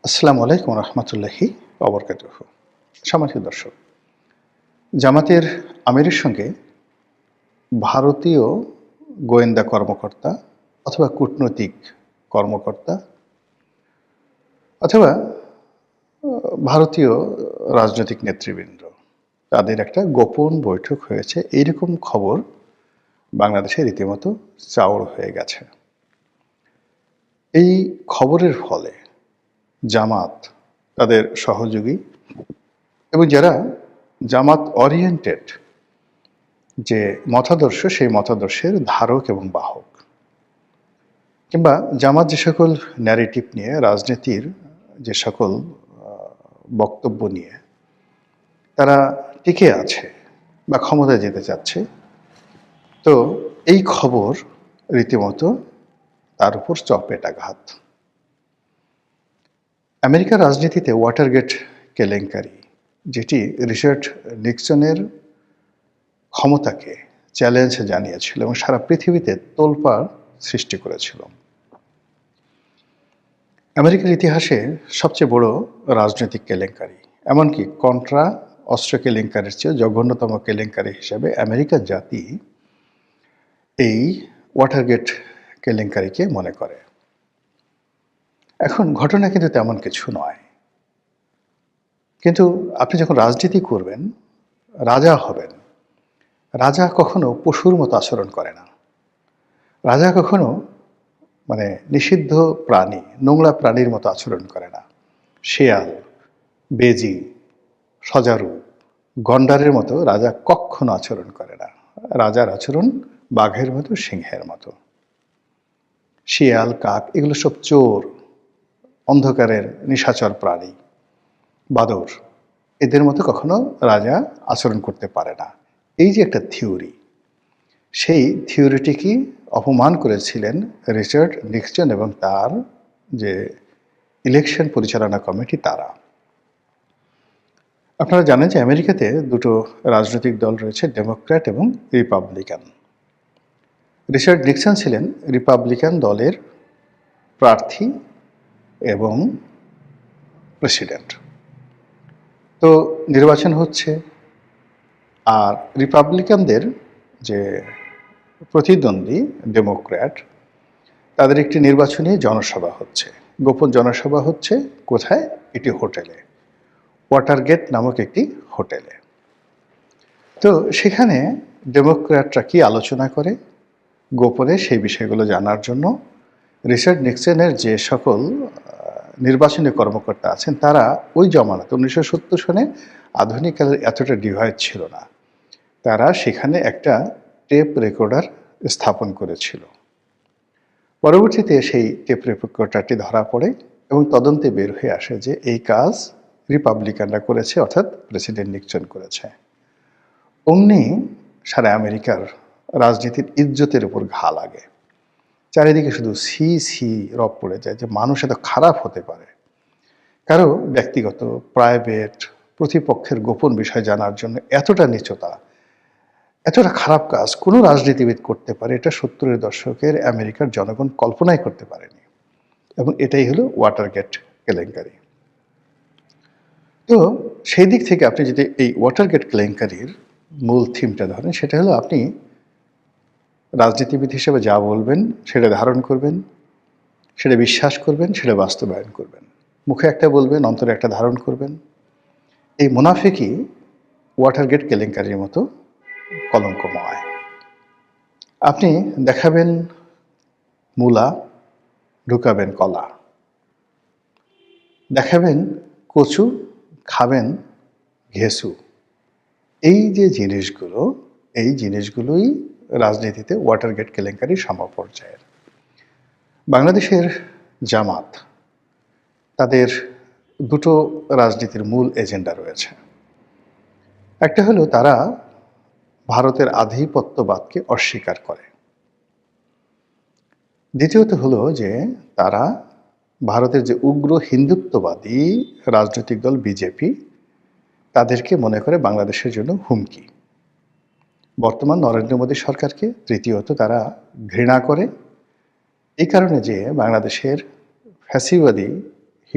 আসসালামু আলাইকুম রহমতুল্লাহি ওবরকাতুহ। সম্মানিত দর্শক, জামাতের আমিরের সঙ্গে ভারতীয় গোয়েন্দা কর্মকর্তা অথবা কূটনৈতিক কর্মকর্তা অথবা ভারতীয় রাজনৈতিক নেতৃবৃন্দ তাদের একটা গোপন বৈঠক হয়েছে, এইরকম খবর বাংলাদেশে রীতিমতো চাউর হয়ে গেছে। এই খবরের ফলে জামাত, তাদের সহযোগী এবং যারা জামাত ওরিয়েন্টেড যে মতাদর্শ, সেই মতাদর্শের ধারক এবং বাহক, কিংবা জামাত যে সকল ন্যারেটিভ নিয়ে, রাজনীতির যে সকল বক্তব্য নিয়ে তারা টিকে আছে বা ক্ষমতায় যেতে চাচ্ছে, তো এই খবর রীতিমতো তার উপর চপেটাঘাত। আমেরিকার রাজনীতিতে ওয়াটারগেট কেলেঙ্কারি, যেটি রিচার্ড নিক্সনের ক্ষমতাকে চ্যালেঞ্জ জানিয়েছিল এবং সারা পৃথিবীতে তোলপাড় সৃষ্টি করেছিল। আমেরিকার ইতিহাসে সবচেয়ে বড় রাজনৈতিক কেলেঙ্কারি, এমনকি কন্ট্রা অস্ত্র কেলেঙ্কারির চেয়ে জঘন্যতম কেলেঙ্কারি হিসেবে আমেরিকার জাতি এই ওয়াটারগেট কেলেঙ্কারিকে মনে করে। এখন ঘটনা কিন্তু তেমন কিছু নয়, কিন্তু আপনি যখন রাজনীতি করবেন, রাজা হবেন, রাজা কখনো পশুর মতো আচরণ করে না। রাজা কখনো নিষিদ্ধ প্রাণী, নোংরা প্রাণীর মতো আচরণ করে না। শেয়াল, বেজি, সজারু, গন্ডারের মতো রাজা কখনো আচরণ করে না। রাজার আচরণ বাঘের মতো, সিংহের মতো। শিয়াল, কাক এগুলো সব চোর, অন্ধকারের নিশাচর প্রাণী, বাদর, এদের মতো কখনো রাজা আচরণ করতে পারে না। এই যে একটা থিওরি, সেই থিওরিটিকে অপমান করেছিলেন রিচার্ড নিক্সন এবং তার যে ইলেকশন পরিচালনা কমিটি তারা। আপনারা জানেন যে আমেরিকাতে দুটো রাজনৈতিক দল রয়েছে, ডেমোক্র্যাট এবং রিপাবলিকান। রিচার্ড নিক্সন ছিলেন রিপাবলিকান দলের প্রার্থী এবং প্রেসিডেন্ট। তো নির্বাচন হচ্ছে, আর রিপাবলিকানদের যে প্রতিদ্বন্দ্বী ডেমোক্র্যাট, তাদের একটি নির্বাচনী জনসভা হচ্ছে, গোপন জনসভা হচ্ছে। কোথায়? এটি হোটেলে, ওয়াটারগেট নামক একটি হোটেলে। তো সেখানে ডেমোক্র্যাটরা কি আলোচনা করে গোপনে, সেই বিষয়গুলো জানার জন্য রিচার্ড নিক্সনের যে সকল নির্বাচনী কর্মকর্তা আছেন, তারা ওই জমানাতে 1970 সনে আধুনিক কালের এতটা ডিভাইস ছিল না, তারা সেখানে একটা টেপ রেকর্ডার স্থাপন করেছিল। পরবর্তীতে সেই টেপ রেকর্ডারটি ধরা পড়ে এবং তদন্তে বের হয়ে আসে যে এই কাজ রিপাবলিকানরা করেছে, অর্থাৎ প্রেসিডেন্ট নিক্সন করেছে। অমনি সারা আমেরিকার রাজনীতির ইজ্জতের উপর ঘা লাগে। চারিদিকে শুধু সি সি রব পড়ে যায় যে মানুষ এত খারাপ হতে পারে। কারো ব্যক্তিগত, প্রাইভেট, প্রতিপক্ষের গোপন বিষয় জানার জন্য এতটা নীচতা, এতটা খারাপ কাজ কোনো রাজনীতিবিদ করতে পারে, এটা 70-এর দশকের আমেরিকার জনগণ কল্পনাই করতে পারেনি। এবং এটাই হলো ওয়াটারগেট কেলেঙ্কারি। তো সেই দিক থেকে আপনি যদি এই ওয়াটারগেট কেলেঙ্কারির মূল থিমটা ধরেন, সেটা হলো আপনি রাজনীতিবিদ হিসেবে যা বলবেন সেটা ধারণ করবেন, সেটা বিশ্বাস করবেন, সেটা বাস্তবায়ন করবেন। মুখে একটা বলবেন, অন্তরে একটা ধারণ করবেন। এই মুনাফিকই ওয়াটারগেট কেলেঙ্কারির মতো কলঙ্কময়। আপনি দেখাবেন মূলা, ঢুকাবেন কলা, দেখাবেন কচু, খাবেন ঘেঁসু। এই যে জিনিসগুলো, এই জিনিসগুলোই রাজনীতিতে ওয়াটারগেট কেলেঙ্কারির সমপর্যায়ের। বাংলাদেশের জামাত, তাদের দুটো রাজনীতির মূল এজেন্ডা রয়েছে। একটা হলো তারা ভারতের আধিপত্যবাদকে অস্বীকার করে। দ্বিতীয়ত হলো যে তারা ভারতের যে উগ্র হিন্দুত্ববাদী রাজনৈতিক দল বিজেপি, তাদেরকে মনে করে বাংলাদেশের জন্য হুমকি। বর্তমান নরেন্দ্র মোদী সরকারকে তৃতীয়ত তারা ঘৃণা করে, এই কারণে যে বাংলাদেশের ফ্যাসিবাদী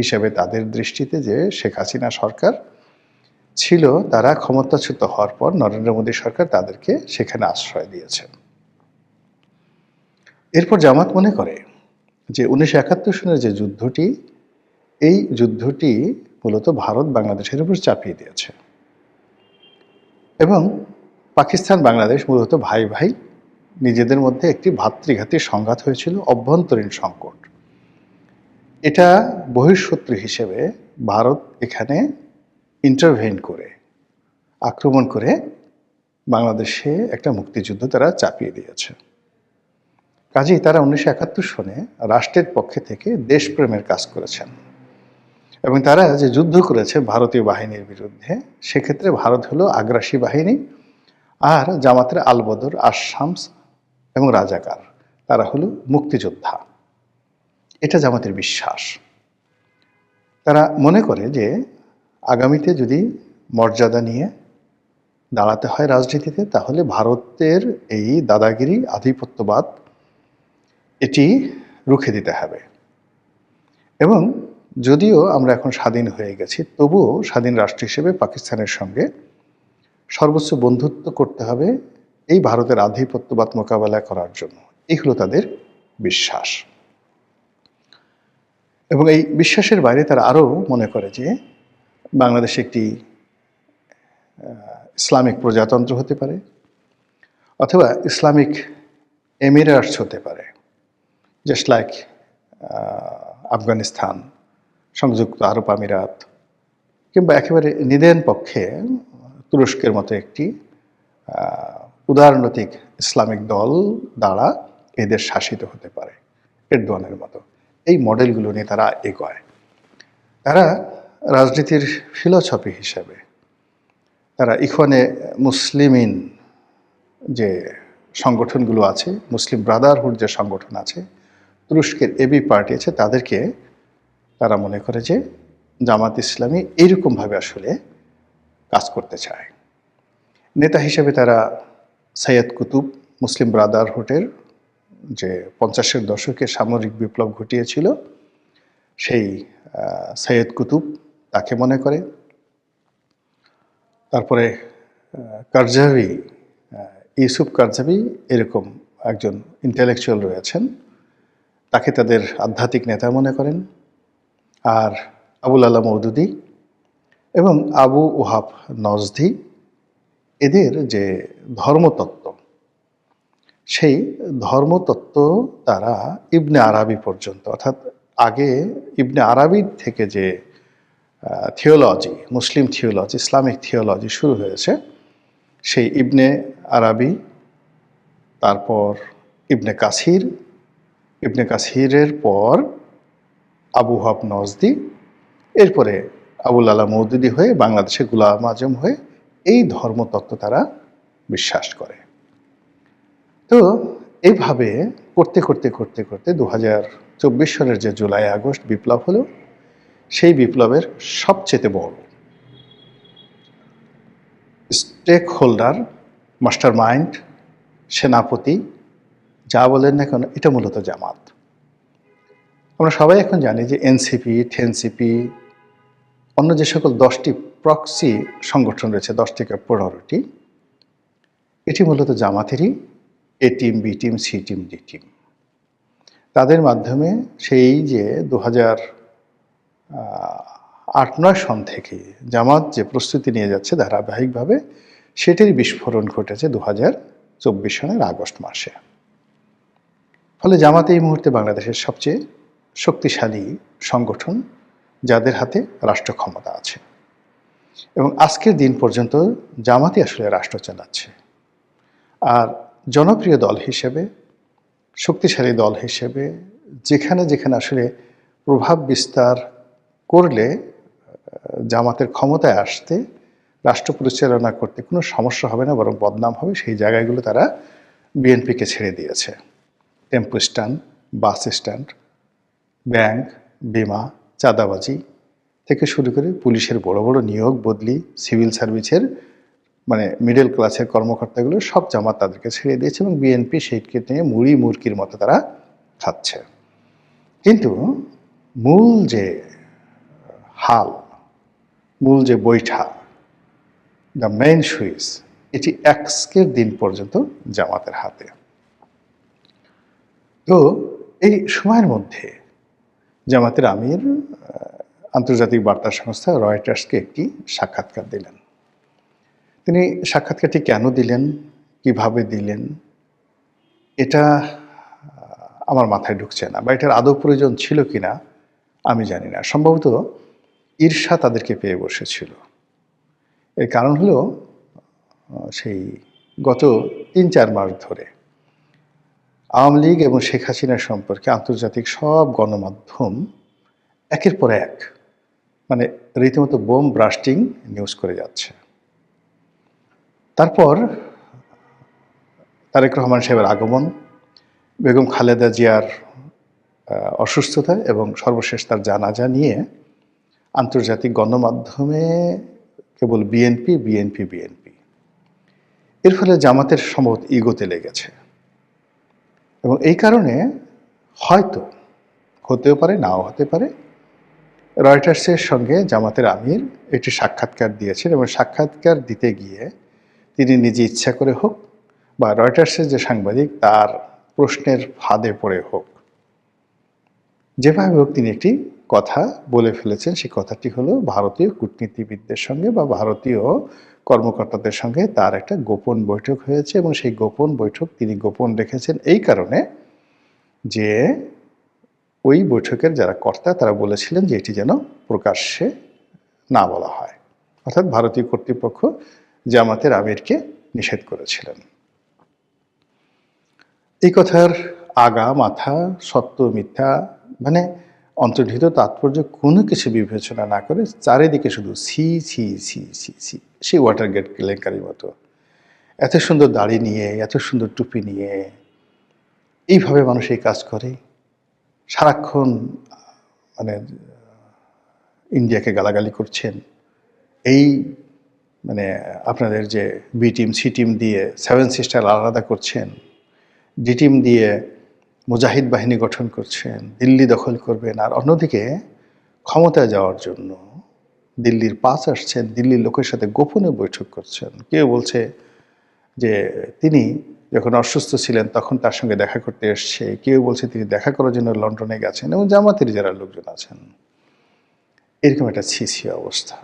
হিসেবে তাদের দৃষ্টিতে যে শেখ হাসিনা সরকার ছিল, তারা ক্ষমতাচ্যুত হওয়ার পর নরেন্দ্র মোদী সরকার তাদেরকে সেখানে আশ্রয় দিয়েছে। এরপর জামাত মনে করে যে 1971 সনের যে যুদ্ধটি, এই যুদ্ধটি মূলত ভারত বাংলাদেশের উপর চাপিয়ে দিয়েছে এবং পাকিস্তান বাংলাদেশ মূলত ভাই ভাই নিজেদের মধ্যে একটি ভাতৃঘাতী সংঘাত হয়েছিল, অভ্যন্তরীণ সংকট। এটা বহিঃশত্রু হিসেবে ভারত এখানে ইন্টারভেন করে, আক্রমণ করে বাংলাদেশে একটা মুক্তিযুদ্ধ তারা চাপিয়ে দিয়েছে। কাজেই তারা 1971 সনে রাষ্ট্রের পক্ষে থেকে দেশপ্রেমের কাজ করেছেন এবং তারা যে যুদ্ধ করেছে ভারতীয় বাহিনীর বিরুদ্ধে, সেক্ষেত্রে ভারত হলো আগ্রাসী বাহিনী আর জামাতের আলবদর, আশামস এবং রাজাকার তারা হলো মুক্তিযোদ্ধা। এটা জামাতের বিশ্বাস। তারা মনে করে যে আগামীতে যদি মর্যাদা নিয়ে দাঁড়াতে হয় রাজনীতিতে, তাহলে ভারতের এই দাদাগিরি, আধিপত্যবাদ এটি রুখে দিতে হবে। এবং যদিও আমরা এখন স্বাধীন হয়ে গেছি, তবুও স্বাধীন রাষ্ট্র হিসেবে পাকিস্তানের সঙ্গে সর্বোচ্চ বন্ধুত্ব করতে হবে এই ভারতের আধিপত্যবাদ মোকাবেলা করার জন্য। এই হলো তাদের বিশ্বাস। এবং এই বিশ্বাসের বাইরে তারা আরও মনে করে যে বাংলাদেশ একটি ইসলামিক প্রজাতন্ত্র হতে পারে অথবা ইসলামিক এমিরেটস হতে পারে, জাস্ট লাইক আফগানিস্তান, সংযুক্ত আরব আমিরাত, কিংবা একেবারে নিদেন পক্ষে তুরস্কের মতো একটি উদারনৈতিক ইসলামিক দল দ্বারা এদের শাসিত হতে পারে, এরদোয়ানের মতো। এই মডেলগুলো নিয়ে তারা এগোয়। তারা রাজনীতির ফিলোসফি হিসেবে তারা ইখওয়ানে মুসলিমিন যে সংগঠনগুলো আছে, মুসলিম ব্রাদারহুড যে সংগঠন আছে, তুরস্কের এবি পার্টি আছে, তাদেরকে তারা মনে করে যে জামাত ইসলামী এইরকমভাবে আসলে কাজ করতে চায়। নেতা হিসেবে তারা সৈয়দ কুতুব, মুসলিম ব্রাদারহুডের যে 50-এর দশকে সামরিক বিপ্লব ঘটিয়েছিল, সেই সৈয়দ কুতুব তাকে মনে করে। তারপরে কারজাভি, ইউসুফ কারজাভি এরকম একজন ইন্টেলেকচুয়াল রয়েছেন, তাকে তাদের আধ্যাত্মিক নেতা মনে করেন। আর আবুল আলা মওদুদি এবং আবু ওহাব নজদি, এদের যে ধর্মতত্ত্ব, সেই ধর্মতত্ত্ব তারা ইবনে আরাবি পর্যন্ত, অর্থাৎ আগে ইবনে আরাবির থেকে যে থিওলজি, মুসলিম থিওলজি, ইসলামিক থিওলজি শুরু হয়েছে, সেই ইবনে আরাবি, তারপর ইবনে কাসির, ইবনে কাসিরের পর আবু ওহাব নজদি, এরপরে আবুল আলা মওদুদি হয়ে বাংলাদেশে গোলাম আজম হয়ে এই ধর্মতত্ত্ব তারা বিশ্বাস করে। তো এইভাবে করতে করতে করতে করতে 2024 সনের যে জুলাই আগস্ট বিপ্লব হলো, সেই বিপ্লবের সবচেয়ে বড় স্টেক হোল্ডার, মাস্টার মাইন্ড, সেনাপতি, যা বলেন না কেন, এটা মূলত জামাত। আমরা সবাই এখন জানি যে এনসিপি, টেনসিপি, অন্য যে সকল 10টি প্রক্সি সংগঠন রয়েছে, 10 থেকে 15টি, এটি মূলত জামাতেরই A team, B team, C team, D team. তাদের মাধ্যমে সেই যে 2008-9 সন থেকে জামাত যে প্রস্তুতি নিয়ে যাচ্ছে ধারাবাহিকভাবে, সেটির বিস্ফোরণ ঘটেছে 2024 সনের আগস্ট মাসে। ফলে জামাত এই মুহূর্তে বাংলাদেশের সবচেয়ে শক্তিশালী সংগঠন, যাদের হাতে রাষ্ট্র ক্ষমতা আছে। এবং আজকের দিন পর্যন্ত জামাতই আসলে রাষ্ট্র চালাচ্ছে। আর জনপ্রিয় দল হিসেবে, শক্তিশালী দল হিসেবে, যেখানে যেখানে আসলে প্রভাব বিস্তার করলে জামাতের ক্ষমতায় আসতে, রাষ্ট্র পরিচালনা করতে কোনো সমস্যা হবে না, বরং বদনাম হবে, সেই জায়গাগুলো তারা বিএনপিকে ছেড়ে দিয়েছে। Tempo stand, bus stand, bank, বিমা, চাঁদাবাজি থেকে শুরু করে পুলিশের বড় বড় নিয়োগ বদলি, সিভিল সার্ভিসের মানে মিডল ক্লাসের কর্মকর্তাগুলো সব জামাত তাদেরকে ছেড়ে দিয়েছে এবং বিএনপি সেইটকে নিয়ে মুড়ি মুরকির মতো তারা খাচ্ছে। কিন্তু মূল যে হাল, মূল যে বৈঠা, দ্য মেইন সুইচ, এটি আজকের দিন পর্যন্ত জামাতের হাতে। তো এই সময়ের মধ্যে জামাতের আমির আন্তর্জাতিক বার্তা সংস্থা রয়টার্সকে একটি সাক্ষাৎকার দিলেন। তিনি সাক্ষাৎকারটি কেন দিলেন, কিভাবে দিলেন, এটা আমার মাথায় ঢুকছে না, বা এটার আদৌ প্রয়োজন ছিল কিনা আমি জানি না। সম্ভবত ঈর্ষা তাদেরকে পেয়ে বসেছিল। এর কারণ হলো সেই গত ৩-৪ মাস ধরে আওয়ামী লীগ এবং শেখ হাসিনার সম্পর্কে আন্তর্জাতিক সব গণমাধ্যম একের পর এক মানে রীতিমতো বোম ব্রাস্টিং নিউজ করে যাচ্ছে। তারপর তারেক রহমান সাহেবের আগমন, বেগম খালেদা জিয়ার অসুস্থতা এবং সর্বশেষ তার জানাজা নিয়ে আন্তর্জাতিক গণমাধ্যমে কেবল বিএনপি বিএনপি বিএনপি। এর ফলে জামাতের সম্ভবত ইগোতে লেগেছে, এবং এই কারণে হয়তো, হতেও পারে নাও হতে পারে, রয়টার্সের সঙ্গে জামাতের আমির একটি সাক্ষাৎকার দিয়েছেন, এবং সাক্ষাৎকার দিতে গিয়ে তিনি নিজে ইচ্ছা করে হোক বা রয়টার্সের যে সাংবাদিক তার প্রশ্নের ফাঁদে পড়ে হোক, যেভাবে হোক তিনি একটি কথা বলে ফেলেছেন। সেই কথাটি হলো ভারতীয় কূটনীতিবিদদের সঙ্গে বা ভারতীয় কর্মকর্তাদের সঙ্গে তার একটা গোপন বৈঠক হয়েছে, এবং সেই গোপন বৈঠক তিনি গোপন রেখেছেন এই কারণে যে ওই বৈঠকের যারা কর্তা তারা বলেছিলেন যে এটি যেন প্রকাশ্যে না বলা হয়, অর্থাৎ ভারতীয় কর্তৃপক্ষ জামাতের আমিরকে নিষেধ করেছিলেন। এই কথার আগা মাথা, সত্য মিথ্যা মানে অন্তর্নিহিত তাৎপর্য কোনো কিছু বিবেচনা না করে চারিদিকে শুধু ছি ছি ছি ছি ছি, সেই ওয়াটারগেট কেলেঙ্কারির মতো এত সুন্দর দাড়ি নিয়ে, এত সুন্দর টুপি নিয়ে এইভাবে মানুষ এই কাজ করে, সারাক্ষণ মানে ইন্ডিয়াকে গালাগালি করছেন। এই মানে আপনাদের যে বি টিম সি টিম দিয়ে 7 সিস্টার আলাদা করছেন, ডি টিম দিয়ে মুজাহিদ বাহিনী গঠন করছেন, দিল্লি দখল করবেন, আর অন্যদিকে ক্ষমতায় যাওয়ার জন্য দিল্লির পাস আসছেন, দিল্লির লোকের সাথে গোপনে বৈঠক করছেন। কেউ বলছে যে তিনি যখন অসুস্থ ছিলেন তখন তার সঙ্গে দেখা করতে এসছে, কেউ বলছে তিনি দেখা করার জন্য লন্ডনে গেছেন, এবং জামাতের যারা লোকজন আছেন, এরকম একটা ছিছি অবস্থা।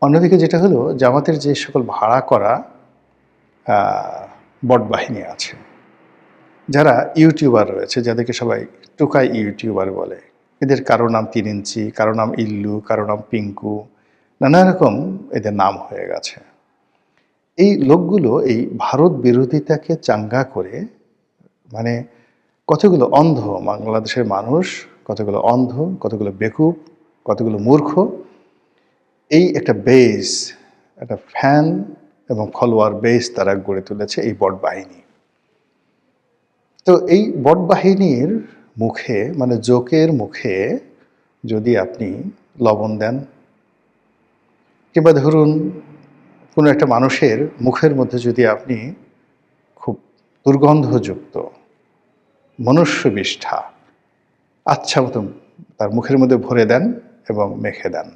অন্যদিকে যেটা হলো, জামাতের যে সকল ভাড়া করা বটবাহিনী আছে, যারা ইউটিউবার রয়েছে, যাদেরকে সবাই টুকাই ইউটিউবার বলে, এদের কারো নাম 3 ইঞ্চি, কারো নাম ইল্লু, কারো নাম পিঙ্কু, নানা রকম এদের নাম হয়ে গেছে। এই লোকগুলো এই ভারত বিরোধিতাকে চাঙ্গা করে মানে কতগুলো অন্ধ বাংলাদেশের মানুষ, কতগুলো অন্ধ, কতগুলো বেকুব, কতগুলো মূর্খ, এই একটা বেস, একটা ফ্যান এবং ফলোয়ার বেস তারা গড়ে তুলেছে এই বট বাহিনী। তো এই বট বাহিনীর মুখে মানে জোকের মুখে যদি আপনি লবণ দেন, কিংবা ধরুন কোনো একটা মানুষের মুখের মধ্যে যদি আপনি খুব দুর্গন্ধযুক্ত মনুষ্যবিষ্ঠা আচ্ছা মতো তার মুখের মধ্যে ভরে দেন এবং মেখে দেন,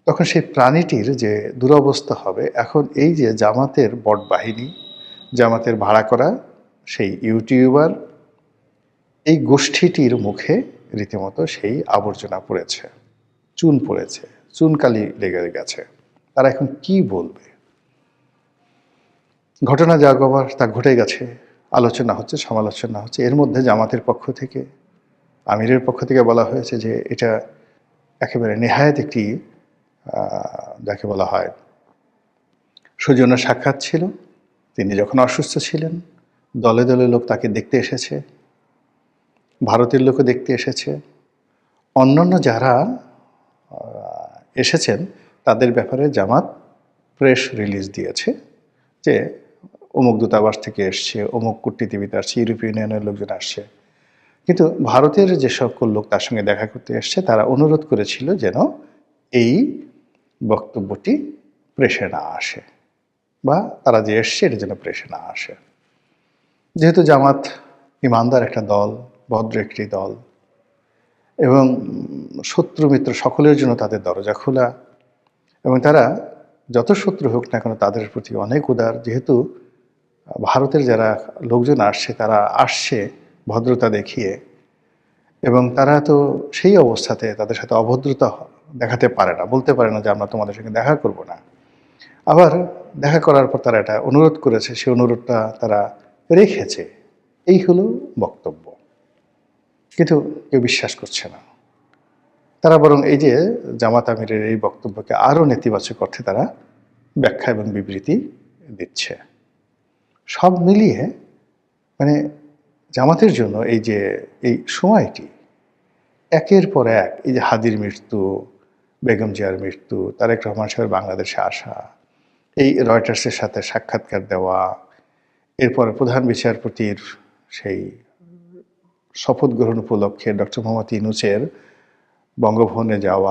তখন সেই প্রাণীটির যে দুরবস্থা হবে। এখন এই যে জামাতের বট বাহিনী, জামাতের ভাড়া করা সেই ইউটিউবার, এই গোষ্ঠীটির মুখে রীতিমতো সেই আবর্জনা পড়েছে, চুন পড়েছে, চুনকালি লেগে গেছে। তারা এখন কি বলবে? ঘটনা যা ঘটবার তা ঘটে গেছে, আলোচনা হচ্ছে, সমালোচনা হচ্ছে। এর মধ্যে জামাতের পক্ষ থেকে, আমিরের পক্ষ থেকে বলা হয়েছে যে এটা একেবারে নেহায়েত একটি যাকে বলা হয় সৌজন্য সাক্ষাৎ ছিল। তিনি যখন অসুস্থ ছিলেন দলে দলে লোক তাকে দেখতে এসেছে, ভারতের লোকও দেখতে এসেছে, অন্যান্য যারা এসেছেন তাদের ব্যাপারে জামাত প্রেস রিলিজ দিয়েছে যে অমুক দূতাবাস থেকে এসছে, অমুক কূটনীতিবিদ আসছে, ইউরোপিয়ান ইউনিয়নের লোকজন আসছে। কিন্তু ভারতের যে সকল লোক তার সঙ্গে দেখা করতে এসছে তারা অনুরোধ করেছিল যেন এই বক্তব্যটি প্রেসে না আসে, বা তারা যে এসছে এটা যেন প্রেসে না আসে। যেহেতু জামাত ইমানদার একটা দল, ভদ্র একটি দল, এবং শত্রু মিত্র সকলের জন্য তাদের দরজা খোলা, এবং তারা যত শত্রু হোক না কেন তাদের প্রতি অনেক উদার। যেহেতু ভারতের যারা লোকজন আসছে তারা আসছে ভদ্রতা দেখিয়ে, এবং তারা তো সেই অবস্থাতে তাদের সাথে অভদ্রতা দেখাতে পারে না, বলতে পারে না যে আমরা তোমাদের সঙ্গে দেখা করব না। আবার দেখা করার পর তারা এটা অনুরোধ করেছে, সেই অনুরোধটা তারা রেখেছে। এই হলো বক্তব্য। কিন্তু কেউ বিশ্বাস করছে না। তারা বরং এই যে জামাত আমিরের এই বক্তব্যকে আরও নেতিবাচক অর্থে তারা ব্যাখ্যা এবং বিবৃতি দিচ্ছে। সব মিলিয়ে মানে জামাতের জন্য এই যে এই সময়টি একের পর এক, এই যে হাদির মৃত্যু, বেগম জিয়ার মৃত্যু, তারেক রহমান সাহেবের বাংলাদেশে আসা, এই রয়টার্সের সাথে সাক্ষাৎকার দেওয়া, এরপরে প্রধান বিচারপতির সেই শপথ গ্রহণ উপলক্ষে ডক্টর মোহাম্মদ ইউনূসের বঙ্গভবনে যাওয়া,